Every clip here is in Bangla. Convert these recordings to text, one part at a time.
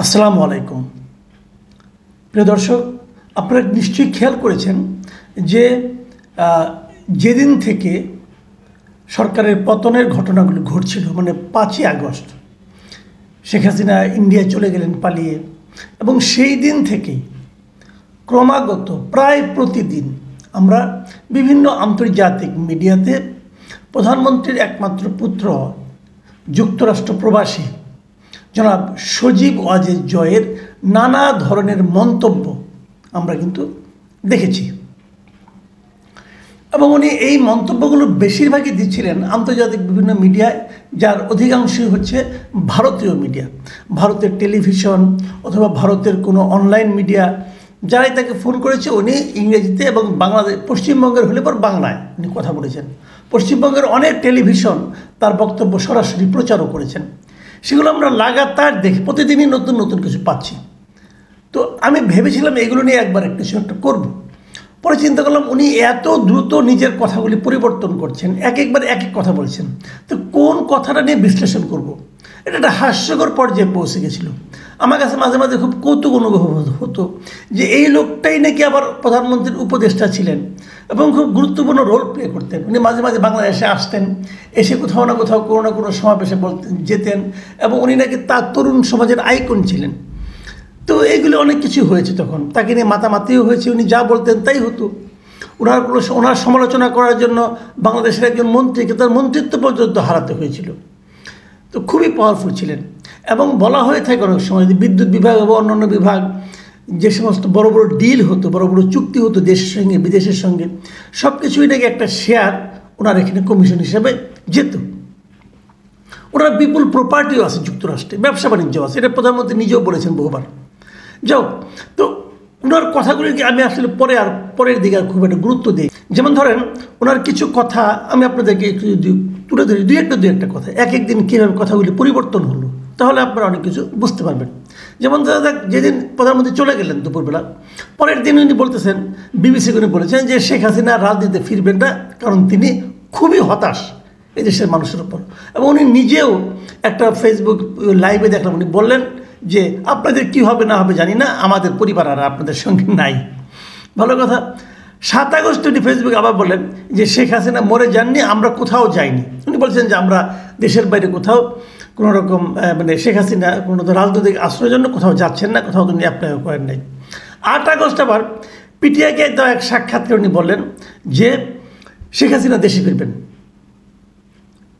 আসসালামু আলাইকুম। প্রিয় দর্শক, আপনারা নিশ্চয়ই খেয়াল করেছেন যে যেদিন থেকে সরকারের পতনের ঘটনাগুলো ঘটছিল, মানে 5ই আগস্ট শেখ হাসিনা ইন্ডিয়ায় চলে গেলেন পালিয়ে, এবং সেই দিন থেকেই ক্রমাগত প্রায় প্রতিদিন আমরা বিভিন্ন আন্তর্জাতিক মিডিয়াতে প্রধানমন্ত্রীর একমাত্র পুত্র, যুক্তরাষ্ট্র প্রবাসী জনাব সজীব ওয়াজেদ জয়ের নানা ধরনের মন্তব্য আমরা কিন্তু দেখেছি। এবং উনি এই মন্তব্যগুলো বেশিরভাগই দিচ্ছিলেন আন্তর্জাতিক বিভিন্ন মিডিয়ায়, যার অধিকাংশই হচ্ছে ভারতীয় মিডিয়া, ভারতের টেলিভিশন অথবা ভারতের কোনো অনলাইন মিডিয়া। যারাই তাকে ফোন করেছে উনি ইংরেজিতে এবং বাংলাদেশ, পশ্চিমবঙ্গের হলে পর বাংলায় উনি কথা বলেছেন। পশ্চিমবঙ্গের অনেক টেলিভিশন তার বক্তব্য সরাসরি প্রচারও করেছেন। সেগুলো আমরা লাগাতার দেখি, প্রতিদিনই নতুন নতুন কিছু পাচ্ছি। তো আমি ভেবেছিলাম এগুলো নিয়ে একবার কিছু একটা করবো। পরে চিন্তা করলাম উনি এত দ্রুত নিজের কথাগুলি পরিবর্তন করছেন, একবার এক এক কথা বলছেন, তো কোন কথাটা নিয়ে বিশ্লেষণ করব। এটা একটা হাস্যকর পর্যায়ে পৌঁছে গেছিল। আমার কাছে মাঝে মাঝে খুব কৌতুক অনুভব হতো যে এই লোকটাই নাকি আবার প্রধানমন্ত্রীর উপদেষ্টা ছিলেন এবং খুব গুরুত্বপূর্ণ রোল প্লে করতেন। উনি মাঝে মাঝে বাংলাদেশে আসতেন, এসে কোথাও না কোথাও কোনো না কোনো সমাবেশে যেতেন, এবং উনি নাকি তার তরুণ সমাজের আইকন ছিলেন। তো এইগুলো অনেক কিছু হয়েছে, তখন তাকে নিয়ে মাতামাতিও হয়েছে। উনি যা বলতেন তাই হতো। ওনার সমালোচনা করার জন্য বাংলাদেশের একজন মন্ত্রীকে তার মন্ত্রিত্ব পর্যন্ত হারাতে হয়েছিল। তো খুবই পাওয়ারফুল ছিলেন। এবং বলা হয়ে থাকে অনেক সময় যে বিদ্যুৎ বিভাগ এবং অন্যান্য বিভাগ, যে সমস্ত বড় বড় ডিল হতো, বড় বড় চুক্তি হতো দেশের সঙ্গে বিদেশের সঙ্গে, সব কিছুই নাকি একটা শেয়ার ওনার এখানে কমিশন হিসেবে যেত। ওনার বিপুল প্রপার্টিও আছে যুক্তরাষ্ট্রে, ব্যবসা বাণিজ্য আছে, এটা প্রধানমন্ত্রী নিজেও বলেছেন বহুবার। যাও, তো ওনার কথাগুলিকে আমি আসলে পরের দিকে খুব একটা গুরুত্ব দিই। যেমন ধরেন ওনার কিছু কথা আমি আপনাদেরকে একটু যদি তুলে ধরি, দুই একটা কথা, এক একদিন কীভাবে কথাগুলি পরিবর্তন হলো, তাহলে আপনারা অনেক কিছু বুঝতে পারবেন। যেমন দাদা, যেদিন প্রধানমন্ত্রী চলে গেলেন দুপুরবেলা, পরের দিন উনি বলতেছেন, বিবিসিকে উনি বলেছেন যে শেখ হাসিনা রাজনীতিতে ফিরবেন না, কারণ তিনি খুবই হতাশ এই দেশের মানুষের উপর। এবং উনি নিজেও একটা ফেসবুক লাইভে দেখলাম, উনি বললেন যে আপনাদের কি হবে না হবে জানি না, আমাদের পরিবার আর আপনাদের সঙ্গে নাই। ভালো কথা। 7 আগস্ট উনি ফেসবুকে আবার বললেন যে শেখ হাসিনা মরে যাননি, আমরা কোথাও যাইনি। উনি বলছেন যে আমরা দেশের বাইরে কোথাও কোনো রকম মানে শেখ হাসিনা কোনো রাজনৈতিক আশ্রয়ের জন্য কোথাও যাচ্ছেন না, কোথাও তিনি অ্যাপ্লাই করেন নাই। 8 আগস্ট আবার পিটিআইকে দেওয়া এক সাক্ষাৎকারে উনি বললেন যে শেখ হাসিনা দেশে ফিরবেন।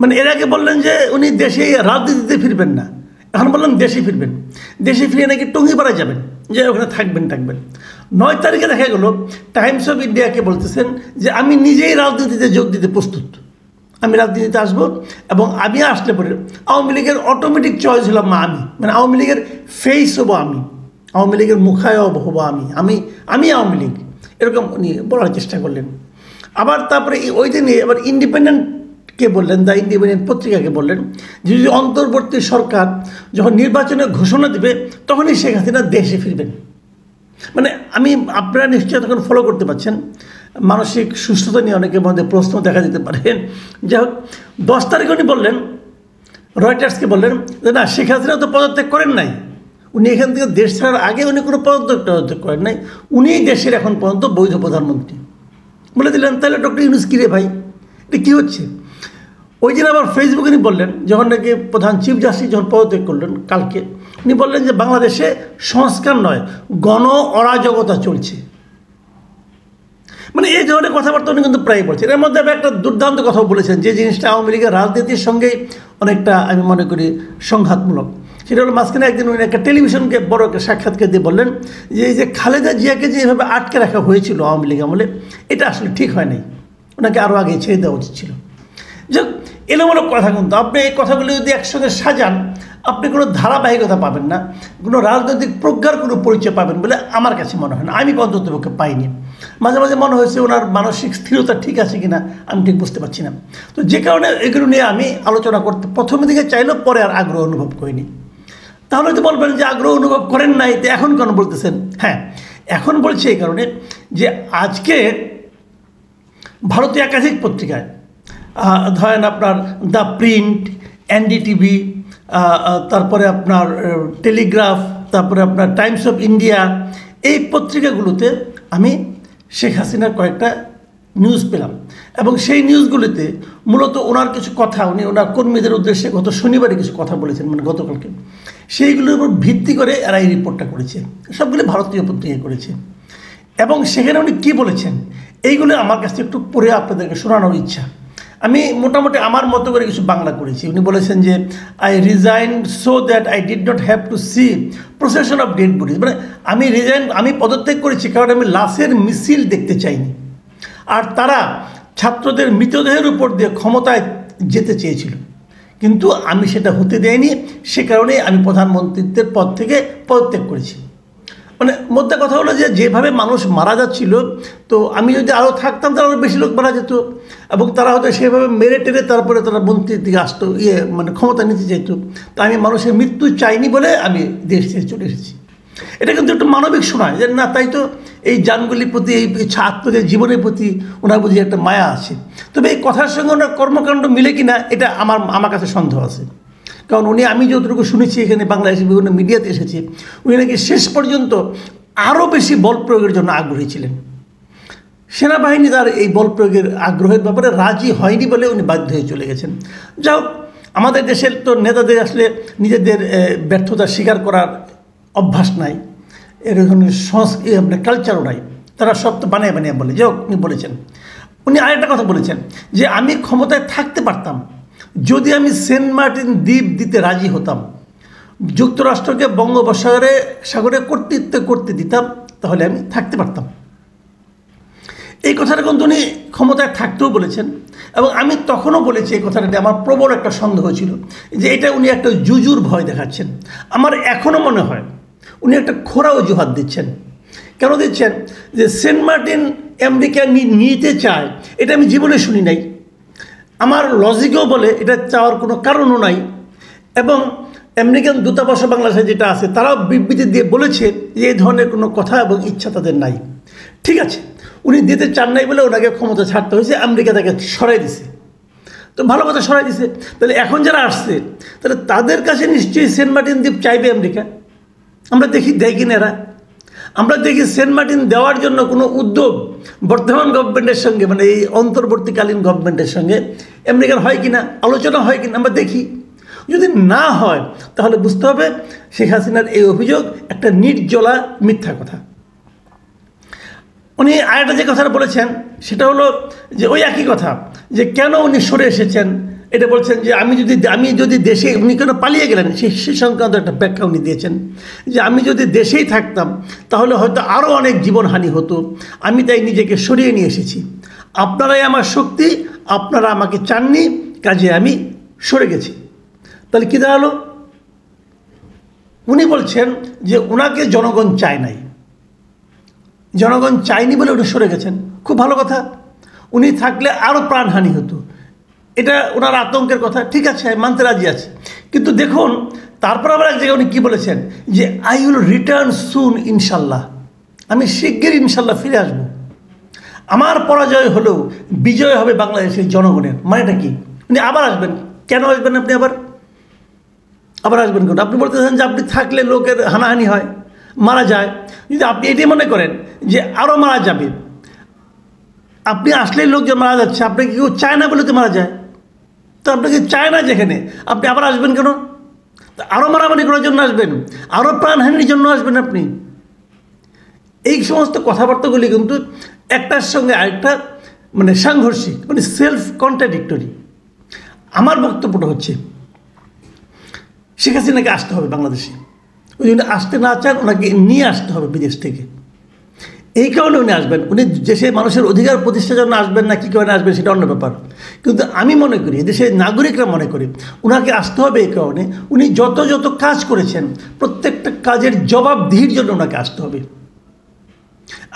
মানে এর আগে বললেন যে উনি দেশে রাজনীতিতে ফিরবেন না, এখন বললাম দেশে ফিরবেন। দেশে ফিরে নাকি টঙ্গিপাড়া যাবেন, যে ওখানে থাকবেন। 9 তারিখে দেখা গেল টাইমস অফ ইন্ডিয়াকে বলতেছেন যে আমি নিজেই রাজনীতিতে যোগ দিতে প্রস্তুত, আমি রাজনীতিতে আসবো, এবং আমি আসলে পরে আওয়ামী লীগের অটোমেটিক চয়েস হলাম আমি, মানে আওয়ামী লীগের ফেস হবো আমি, আওয়ামী লীগের মুখায়ব হবো আমি আওয়ামী লীগ, এরকম উনি বলার চেষ্টা করলেন। আবার তারপরে ওই দিনে আবার ইন্ডিপেন্ডেন্টকে বললেন, দ্য ইন্ডিপেন্ডেন্ট পত্রিকাকে বললেন যে যদি অন্তর্বর্তী সরকার যখন নির্বাচনের ঘোষণা দেবে তখনই শেখ হাসিনা দেশে ফিরবেন। মানে আপনারা নিশ্চয়ই তখন ফলো করতে পারছেন, মানসিক সুস্থতা নিয়ে অনেকের মধ্যে প্রশ্ন দেখা যেতে পারে। যাই হোক, 10 তারিখে উনি বললেন, রয়টার্সকে বললেন যে না, শেখ হাসিনা তো পদত্যাগ করেন নাই, উনি এখান থেকে দেশ ছাড়ার আগে উনি কোনো পদত্যাগ করেন নাই, উনিই দেশের এখন পর্যন্ত বৈধ প্রধানমন্ত্রী বলে দিলেন। তাহলে ডক্টর ইউনূস কী রে ভাই, এটা কী হচ্ছে? ওই দিন আবার ফেসবুকে উনি বললেন, যখন নাকি প্রধান চিফ জাস্টিস যখন পদত্যাগ করলেন কালকে, উনি বললেন যে বাংলাদেশে সংস্কার নয়, গণ অরাজকতা চলছে। মানে এই ধরনের কথাবার্তা উনি কিন্তু প্রায় বলছেন। এর মধ্যে একটা দুর্দান্ত কথা বলেছেন, যে জিনিসটা আওয়ামী লীগের রাজনীতির সঙ্গে অনেকটা আমি মনে করি সংঘাতমূলক। সেটা হলো মাঝখানে একদিন উনি একটা টেলিভিশনকে বড় একটা সাক্ষাৎকার দিয়ে বললেন যে এই যে খালেদা জিয়াকে যে এভাবে আটকে রাখা হয়েছিল আওয়ামী লীগ আমলে, এটা আসলে ঠিক হয় নাই, ওনাকে আরও আগে ছেড়ে দেওয়া উচিত ছিল। যাক, এলোমেলো কথা, কিন্তু আপনি এই কথাগুলি যদি একসঙ্গে সাজান আপনি কোনো ধারাবাহিকতা পাবেন না, কোনো রাজনৈতিক প্রজ্ঞার কোনো পরিচয় পাবেন বলে আমার কাছে মনে হয় না। আমি অন্ততপক্ষে পাইনি। মাঝে মাঝে মনে হয়েছে ওনার মানসিক স্থিরতা ঠিক আছে কিনা আমি ঠিক বুঝতে পারছি না। তো যে কারণে এগুলো নিয়ে আমি আলোচনা করতে প্রথমের দিকে চাইলেও পরে আর আগ্রহ অনুভব করিনি। তাহলে তো বলবেন যে আগ্রহ অনুভব করেন নাই, তো এখন কেন বলতেছেন? হ্যাঁ, এখন বলছি এই কারণে যে আজকে ভারতীয় একাধিক পত্রিকায়, ধরেন আপনার দ্য প্রিন্ট, এনডিটিভি, তারপরে আপনার টেলিগ্রাফ, তারপরে আপনার টাইমস অফ ইন্ডিয়া, এই পত্রিকাগুলোতে আমি শেখ হাসিনার কয়েকটা নিউজ পেলাম এবং সেই নিউজগুলিতে মূলত ওনার কিছু কথা, উনি ওনার কর্মীদের উদ্দেশ্যে গত শনিবারে কিছু কথা বলেছেন, মানে গতকালকে, সেইগুলোর উপর ভিত্তি করে এরা এই রিপোর্টটা করেছে, সবগুলো ভারতীয় পত্রিকায় করেছে। এবং সেখানে উনি কী বলেছেন এইগুলো আমার কাছে একটু পড়ে আপনাদেরকে শোনানোর ইচ্ছা। আমি মোটামুটি আমার মতো করে কিছু বাংলা করেছি। উনি বলেছেন যে I resign so that I did not have to see procession of dead bodies, মানে আমি পদত্যাগ করেছি কারণ আমি লাশের মিছিল দেখতে চাইনি। আর তারা ছাত্রদের মৃতদেহের উপর দিয়ে ক্ষমতায় যেতে চেয়েছিল, কিন্তু আমি সেটা হতে দেয়নি, সে কারণে আমি প্রধানমন্ত্রীত্বের পদ থেকে পদত্যাগ করেছি। মানে মোদ্দা কথা হলো যে যেভাবে মানুষ মারা যাচ্ছিল, তো আমি যদি আরও থাকতাম তাহলে আরও বেশি লোক মারা যেত এবং তারা হয়তো সেভাবে মেরে টেরে তারপরে তারা মন্ত্রীর দিকে আসতো, মানে ক্ষমতা নিতে চাইতো। তা আমি মানুষের মৃত্যু চাইনি বলে আমি দেশ ছেড়ে চলে এসেছি। এটা কিন্তু একটু মানবিক শোনায় যে না, তাই তো এই জানগুলির প্রতি, এই ছাত্রদের জীবনের প্রতি ওনার প্রতি একটা মায়া আছে। তবে এই কথার সঙ্গে ওনার কর্মকাণ্ড মিলে কিনা এটা আমার কাছে সন্দেহ আছে। কারণ আমি যতটুকু শুনেছি এখানে বাংলাদেশের বিভিন্ন মিডিয়াতে এসেছে, উনি নাকি শেষ পর্যন্ত আরও বেশি বল প্রয়োগের জন্য আগ্রহী ছিলেন। সেনাবাহিনী তার এই বল প্রয়োগের আগ্রহের ব্যাপারে রাজি হয়নি বলে উনি বাধ্য হয়ে চলে গেছেন। যাও, আমাদের দেশের তো নেতাদের আসলে নিজেদের ব্যর্থতা স্বীকার করার অভ্যাস নাই, এর ধরনের মানে কালচারও নাই, তারা সব তো বানিয়ে বানিয়ে বলে। যাও, উনি বলেছেন, উনি আরেকটা কথা বলেছেন যে আমি ক্ষমতায় থাকতে পারতাম যদি আমি সেন্ট মার্টিন দ্বীপ দিতে রাজি হতাম, যুক্তরাষ্ট্রকে বঙ্গোপসাগরে কর্তৃত্ব করতে দিতাম, তাহলে আমি থাকতে পারতাম। এই কথাটা কিন্তু উনি ক্ষমতায় থাকতেও বলেছেন এবং আমি তখনও বলেছি এই কথাটা, আমার প্রবল একটা সন্দেহ ছিল যে এটা উনি একটা জুজুর ভয় দেখাচ্ছেন। আমার এখনও মনে হয় উনি একটা খোঁড়া অজুহাত দিচ্ছেন। কেন দিচ্ছেন? যে সেন্ট মার্টিন আমেরিকা নিতে চায়, এটা আমি জীবনে শুনি নাই, আমার লজিকও বলে এটা চাওয়ার কোনো কারণও নাই। এবং আমেরিকান দূতাবাস বাংলাদেশে যেটা আছে তারাও বিবৃতি দিয়ে বলেছে যে এই ধরনের কোনো কথা এবং ইচ্ছা তাদের নাই। ঠিক আছে, উনি দিতে চান নাই বলে ওনাকে ক্ষমতা ছাড়তে হয়েছে, আমেরিকা তাকে সরাই দিছে, তো ভালো কথা, সরাই দিছে। তাহলে এখন যারা আসছে তাহলে তাদের কাছে নিশ্চয়ই সেন্ট মার্টিন দ্বীপ চাইবে আমেরিকা। আমরা দেখি দেয় কিনা এরা, আমরা দেখি সেন্ট মার্টিন দেওয়ার জন্য কোনো উদ্যোগ বর্তমান গভর্নমেন্টের সঙ্গে, মানে এই অন্তর্বর্তীকালীন গভর্নমেন্টের সঙ্গে আমেরিকার হয় কিনা, আলোচনা হয় কিনা আমরা দেখি। যদি না হয় তাহলে বুঝতে হবে শেখ হাসিনার এই অভিযোগ একটা নির্জলা মিথ্যা কথা। উনি আরেকটা যে কথাটা বলেছেন সেটা হলো যে ওই একই কথা, যে কেন উনি সরে এসেছেন এটা বলছেন যে আমি যদি দেশে, উনি কেন পালিয়ে গেলেন সে সংক্রান্ত একটা ব্যাখ্যা উনি দিয়েছেন যে আমি যদি দেশেই থাকতাম তাহলে হয়তো আরও অনেক জীবনহানি হতো, আমি তাই নিজেকে সরিয়ে নিয়ে এসেছি, আপনারাই আমার শক্তি, আপনারা আমাকে চাননি, কাজে আমি সরে গেছি। তাহলে কী দাঁড়ালো? উনি বলছেন যে ওনাকে জনগণ চায় নাই, জনগণ চায়নি বলে উনি সরে গেছেন। খুব ভালো কথা, উনি থাকলে আরও প্রাণহানি হতো, এটা ওনার আতঙ্কের কথা। ঠিক আছে, মানতে রাজি আছে, কিন্তু দেখুন তারপর আবার এক জায়গায় উনি কী বলেছেন যে আই উইল রিটার্ন সুন ইনশাল্লাহ, আমি শিগগির ইনশাল্লাহ ফিরে আসবো। আমার পরাজয় হলেও বিজয় হবে বাংলাদেশের জনগণের। মানেটা কি? উনি আবার আসবেন। কেন আসবেন আপনি? আবার আসবেন কেন? আপনি বলতেছেন যে আপনি থাকলে লোকের হানাহানি হয়, মারা যায়। যদি আপনি এটাই মনে করেন যে আরও মারা যাবে, আপনি আসলেই লোকজন মারা যাচ্ছে, আপনাকে কেউ চায় না বলে তো মারা যায়, তো আপনাকে চায় না যেখানে, আপনি আবার আসবেন কেন? আরও মারামারি করার জন্য আসবেন, আরও প্রাণহানির জন্য আসবেন আপনি। এই সমস্ত কথাবার্তাগুলি কিন্তু একটার সঙ্গে আরেকটা মানে সাংঘর্ষিক, মানে সেলফ কন্ট্রাডিক্টরি। আমার বক্তব্যটা হচ্ছে শেখ হাসিনাকে আসতে হবে বাংলাদেশে, উনি আসতে না চান, ওনাকে নিয়ে আসতে হবে বিদেশ থেকে। এই কারণে উনি আসবেন। উনি দেশের মানুষের অধিকার প্রতিষ্ঠার জন্য আসবেন না কি কারণে আসবেন সেটা অন্য ব্যাপার, কিন্তু আমি মনে করি দেশের নাগরিকরা মনে করি ওনাকে আসতে হবে এই কারণে উনি যত কাজ করেছেন প্রত্যেকটা কাজের জবাবদিহির জন্য ওনাকে আসতে হবে।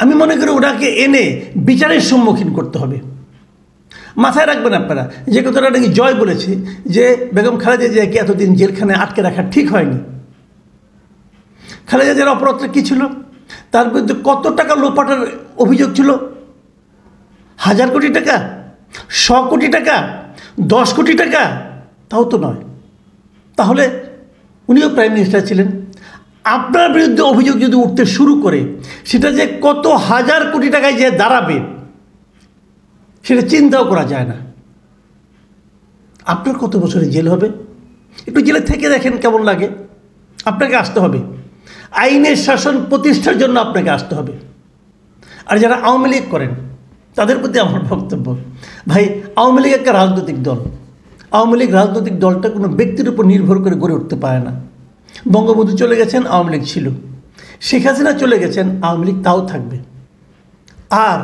আমি মনে করি ওনাকে এনে বিচারের সম্মুখীন করতে হবে। মাথায় রাখবেন আপনারা যে কথাটা নাকি জয় বলেছে যে বেগম খালেদা জিয়াকে এতদিন জেলখানায় আটকে রাখা ঠিক হয়নি। খালেদা জিয়ার অপরাধটা কী ছিল? তার বিরুদ্ধে কত টাকা লোপাটের অভিযোগ ছিল? 1000 কোটি টাকা, 100 কোটি টাকা, 10 কোটি টাকা? তাও তো নয়। তাহলে উনিও প্রাইম মিনিস্টার ছিলেন, আপনার বিরুদ্ধে অভিযোগ যদি উঠতে শুরু করে, সেটা যে কত হাজার কোটি টাকায় যে দাঁড়াবে সেটা চিন্তাও করা যায় না। আপনার কত বছরের জেল হবে? একটু জেলে থেকে দেখেন কেমন লাগে। আপনাকে আসতে হবে, আইনের শাসন প্রতিষ্ঠার জন্য আপনাকে আসতে হবে। আর যারা আওয়ামী লীগ করেন তাদের প্রতি আমার বক্তব্য, ভাই আওয়ামী লীগ একটা রাজনৈতিক দল। আওয়ামী লীগ রাজনৈতিক দলটা কোনো ব্যক্তির উপর নির্ভর করে গড়ে উঠতে পারে না। বঙ্গবন্ধু চলে গেছেন, আওয়ামী লীগ ছিল। শেখ হাসিনা চলে গেছেন, আওয়ামী লীগ তাও থাকবে। আর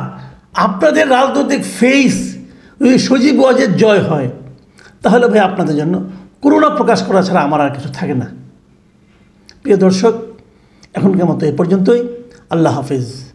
আপনাদের রাজনৈতিক ফেস যদি সজীব ওয়াজের জয় হয়, তাহলে ভাই আপনাদের জন্য করুণা প্রকাশ করা ছাড়া আমার আর কিছু থাকে না। প্রিয় দর্শক, এখনকার মতো এ পর্যন্তই। আল্লাহ হাফেজ।